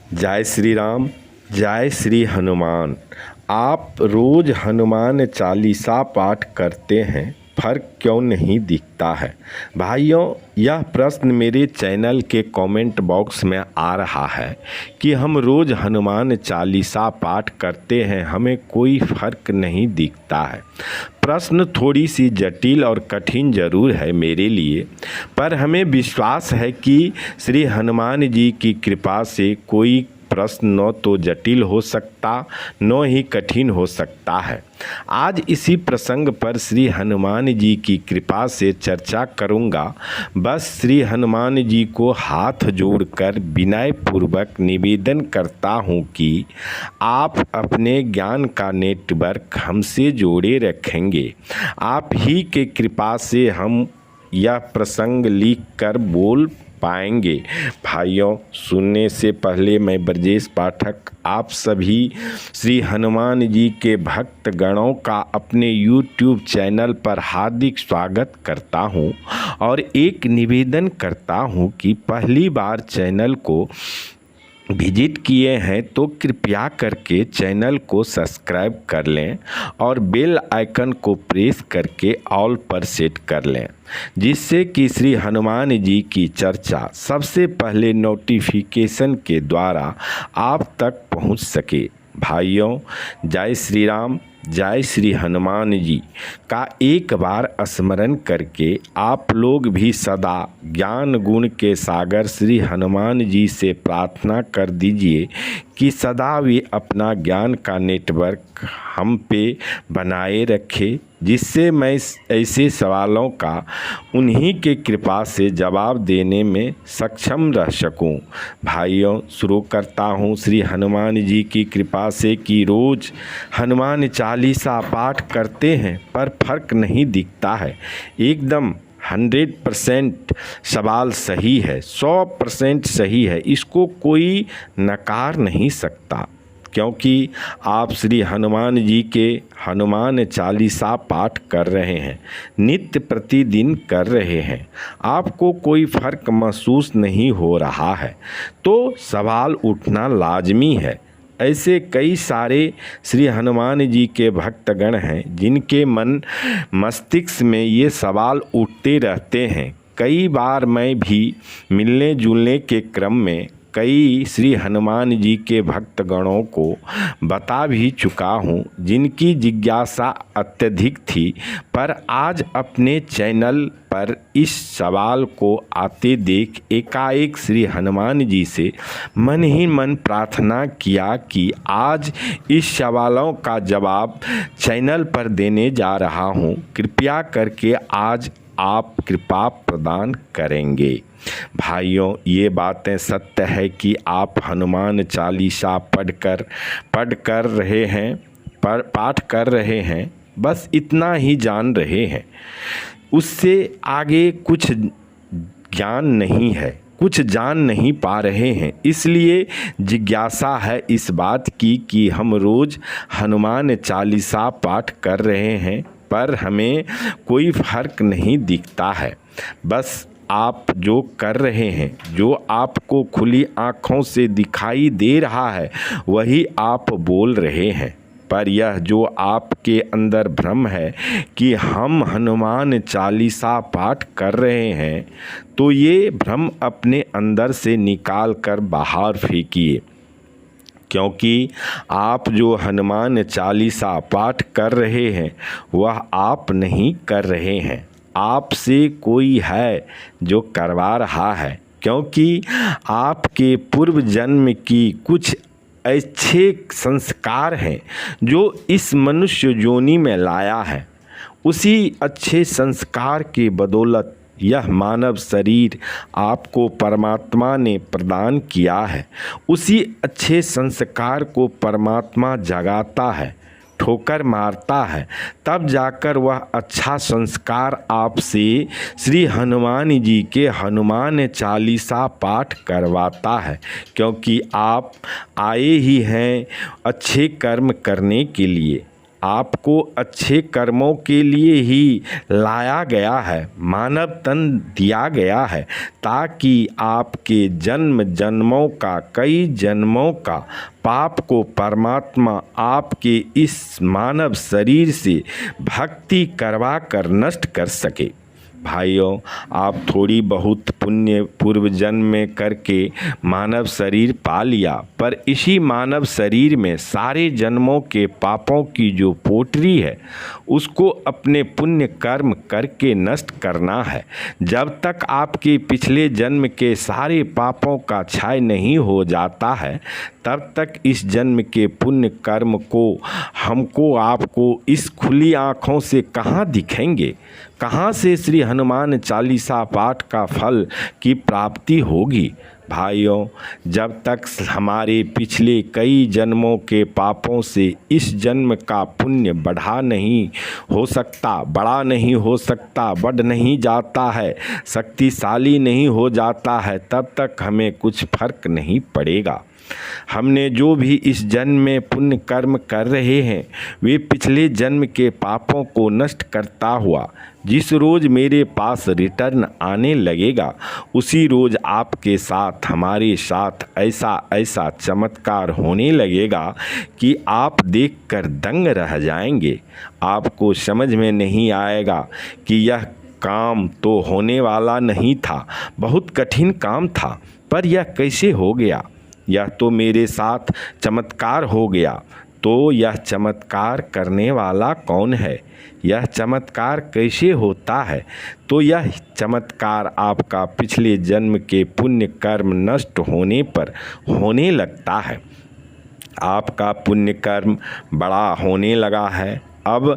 जय श्री राम, जय श्री हनुमान। आप रोज़ हनुमान चालीसा पाठ करते हैं, फर्क क्यों नहीं दिखता है? भाइयों, यह प्रश्न मेरे चैनल के कमेंट बॉक्स में आ रहा है कि हम रोज़ हनुमान चालीसा पाठ करते हैं, हमें कोई फर्क नहीं दिखता है। प्रश्न थोड़ी सी जटिल और कठिन ज़रूर है मेरे लिए, पर हमें विश्वास है कि श्री हनुमान जी की कृपा से कोई प्रश्न न तो जटिल हो सकता न ही कठिन हो सकता है। आज इसी प्रसंग पर श्री हनुमान जी की कृपा से चर्चा करूंगा। बस श्री हनुमान जी को हाथ जोड़कर विनयपूर्वक निवेदन करता हूं कि आप अपने ज्ञान का नेटवर्क हमसे जोड़े रखेंगे। आप ही के कृपा से हम यह प्रसंग लिख कर बोल पाएंगे। भाइयों, सुनने से पहले मैं ब्रजेश पाठक आप सभी श्री हनुमान जी के भक्त गणों का अपने YouTube चैनल पर हार्दिक स्वागत करता हूं और एक निवेदन करता हूं कि पहली बार चैनल को विजिट किए हैं तो कृपया करके चैनल को सब्सक्राइब कर लें और बेल आइकन को प्रेस करके ऑल पर सेट कर लें, जिससे कि श्री हनुमान जी की चर्चा सबसे पहले नोटिफिकेशन के द्वारा आप तक पहुंच सके। भाइयों, जय श्री राम, जय श्री हनुमान जी का एक बार स्मरण करके आप लोग भी सदा ज्ञान गुण के सागर श्री हनुमान जी से प्रार्थना कर दीजिए कि सदा वे अपना ज्ञान का नेटवर्क हम पे बनाए रखे, जिससे मैं ऐसे सवालों का उन्हीं के कृपा से जवाब देने में सक्षम रह सकूं। भाइयों, शुरू करता हूं श्री हनुमान जी की कृपा से कि रोज़ हनुमान चालीसा पाठ करते हैं पर फर्क नहीं दिखता है। एकदम 100% सवाल सही है, 100% सही है, इसको कोई नकार नहीं सकता, क्योंकि आप श्री हनुमान जी के हनुमान चालीसा पाठ कर रहे हैं, नित्य प्रतिदिन कर रहे हैं, आपको कोई फर्क महसूस नहीं हो रहा है तो सवाल उठना लाजमी है। ऐसे कई सारे श्री हनुमान जी के भक्तगण हैं जिनके मन मस्तिष्क में ये सवाल उठते रहते हैं। कई बार मैं भी मिलने जुलने के क्रम में कई श्री हनुमान जी के भक्तगणों को बता भी चुका हूँ, जिनकी जिज्ञासा अत्यधिक थी, पर आज अपने चैनल पर इस सवाल को आते देख एकाएक श्री हनुमान जी से मन ही मन प्रार्थना किया कि आज इस सवालों का जवाब चैनल पर देने जा रहा हूँ। कृपया करके आज आप कृपा प्रदान करेंगे। भाइयों, ये बातें सत्य है कि आप हनुमान चालीसा पाठ कर रहे हैं, बस इतना ही जान रहे हैं, उससे आगे कुछ ज्ञान नहीं है, कुछ जान नहीं पा रहे हैं। इसलिए जिज्ञासा है इस बात की कि हम रोज़ हनुमान चालीसा पाठ कर रहे हैं पर हमें कोई फर्क नहीं दिखता है। बस आप जो कर रहे हैं, जो आपको खुली आँखों से दिखाई दे रहा है, वही आप बोल रहे हैं। पर यह जो आपके अंदर भ्रम है कि हम हनुमान चालीसा पाठ कर रहे हैं, तो ये भ्रम अपने अंदर से निकाल कर बाहर फेंकिए, क्योंकि आप जो हनुमान चालीसा पाठ कर रहे हैं वह आप नहीं कर रहे हैं, आपसे कोई है जो करवा रहा है, क्योंकि आपके पूर्व जन्म की कुछ अच्छे संस्कार हैं जो इस मनुष्य योनि में लाया है। उसी अच्छे संस्कार के बदौलत यह मानव शरीर आपको परमात्मा ने प्रदान किया है। उसी अच्छे संस्कार को परमात्मा जगाता है, ठोकर मारता है, तब जाकर वह अच्छा संस्कार आपसे श्री हनुमान जी के हनुमान चालीसा पाठ करवाता है, क्योंकि आप आए ही हैं अच्छे कर्म करने के लिए। आपको अच्छे कर्मों के लिए ही लाया गया है, मानव तन दिया गया है, ताकि आपके जन्म जन्मों का, कई जन्मों का पाप को परमात्मा आपके इस मानव शरीर से भक्ति करवा कर नष्ट कर सके। भाइयों, आप थोड़ी बहुत पुण्य पूर्व जन्म में करके मानव शरीर पा लिया, पर इसी मानव शरीर में सारे जन्मों के पापों की जो पोटरी है उसको अपने पुण्य कर्म करके नष्ट करना है। जब तक आपके पिछले जन्म के सारे पापों का क्षय नहीं हो जाता है, तब तक इस जन्म के पुण्य कर्म को हमको आपको इस खुली आँखों से कहाँ दिखेंगे, कहाँ से श्री हनुमान चालीसा पाठ का फल की प्राप्ति होगी। भाइयों, जब तक हमारे पिछले कई जन्मों के पापों से इस जन्म का पुण्य बढ़ा नहीं हो सकता, बड़ा नहीं हो सकता, बढ़ नहीं जाता है, शक्तिशाली नहीं हो जाता है, तब तक हमें कुछ फर्क नहीं पड़ेगा। हमने जो भी इस जन्म में पुण्य कर्म कर रहे हैं, वे पिछले जन्म के पापों को नष्ट करता हुआ जिस रोज़ मेरे पास रिटर्न आने लगेगा, उसी रोज़ आपके साथ, हमारे साथ ऐसा ऐसा चमत्कार होने लगेगा कि आप देखकर दंग रह जाएंगे। आपको समझ में नहीं आएगा कि यह काम तो होने वाला नहीं था, बहुत कठिन काम था, पर यह कैसे हो गया, यह तो मेरे साथ चमत्कार हो गया। तो यह चमत्कार करने वाला कौन है, यह चमत्कार कैसे होता है? तो यह चमत्कार आपका पिछले जन्म के पुण्य कर्म नष्ट होने पर होने लगता है। आपका पुण्य कर्म बड़ा होने लगा है। अब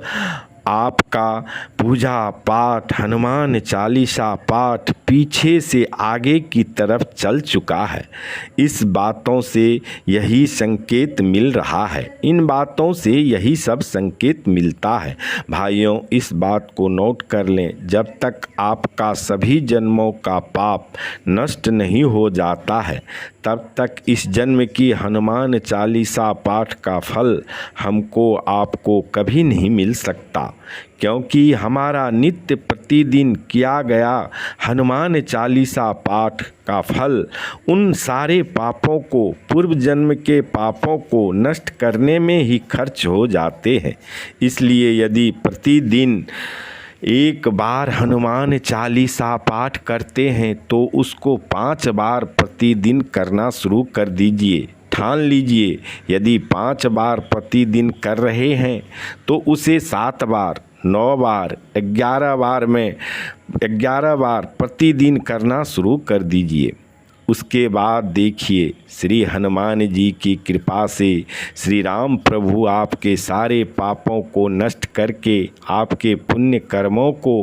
आपका पूजा पाठ, हनुमान चालीसा पाठ पीछे से आगे की तरफ चल चुका है। इस बातों से यही संकेत मिल रहा है, इन बातों से यही सब संकेत मिलता है। भाइयों, इस बात को नोट कर लें, जब तक आपका सभी जन्मों का पाप नष्ट नहीं हो जाता है, तब तक इस जन्म की हनुमान चालीसा पाठ का फल हमको आपको कभी नहीं मिल सकता, क्योंकि हमारा नित्य प्रतिदिन किया गया हनुमान चालीसा पाठ का फल उन सारे पापों को, पूर्व जन्म के पापों को नष्ट करने में ही खर्च हो जाते हैं। इसलिए यदि प्रतिदिन एक बार हनुमान चालीसा पाठ करते हैं तो उसको 5 बार प्रतिदिन करना शुरू कर दीजिए। ठान लीजिए, यदि 5 बार प्रतिदिन कर रहे हैं तो उसे 7 बार, 9 बार, 11 बार में 11 बार प्रतिदिन करना शुरू कर दीजिए। उसके बाद देखिए, श्री हनुमान जी की कृपा से श्री राम प्रभु आपके सारे पापों को नष्ट करके आपके पुण्य कर्मों को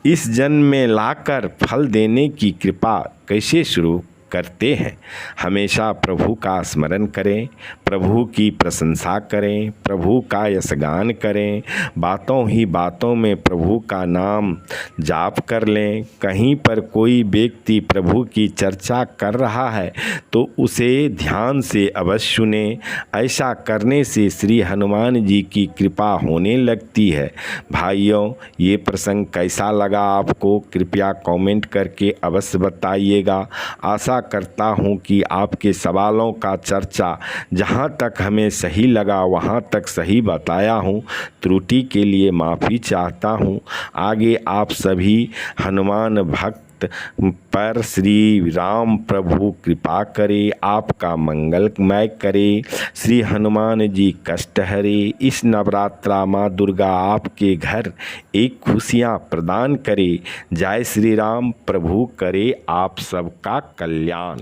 इस जन्म में लाकर फल देने की कृपा कैसे शुरू करते हैं। हमेशा प्रभु का स्मरण करें, प्रभु की प्रशंसा करें, प्रभु का यशगान करें, बातों ही बातों में प्रभु का नाम जाप कर लें। कहीं पर कोई व्यक्ति प्रभु की चर्चा कर रहा है तो उसे ध्यान से अवश्य सुने। ऐसा करने से श्री हनुमान जी की कृपा होने लगती है। भाइयों, ये प्रसंग कैसा लगा आपको, कृपया कमेंट करके अवश्य बताइएगा। आशा करता हूँ कि आपके सवालों का चर्चा जहाँ तक हमें सही लगा वहाँ तक सही बताया हूँ। त्रुटि के लिए माफ़ी चाहता हूँ। आगे आप सभी हनुमान भक्त पर श्री राम प्रभु कृपा करे, आपका मंगलमय करे। श्री हनुमान जी कष्ट हरे। इस नवरात्रा माँ दुर्गा आपके घर एक खुशियाँ प्रदान करे। जय श्री राम। प्रभु करे आप सबका कल्याण।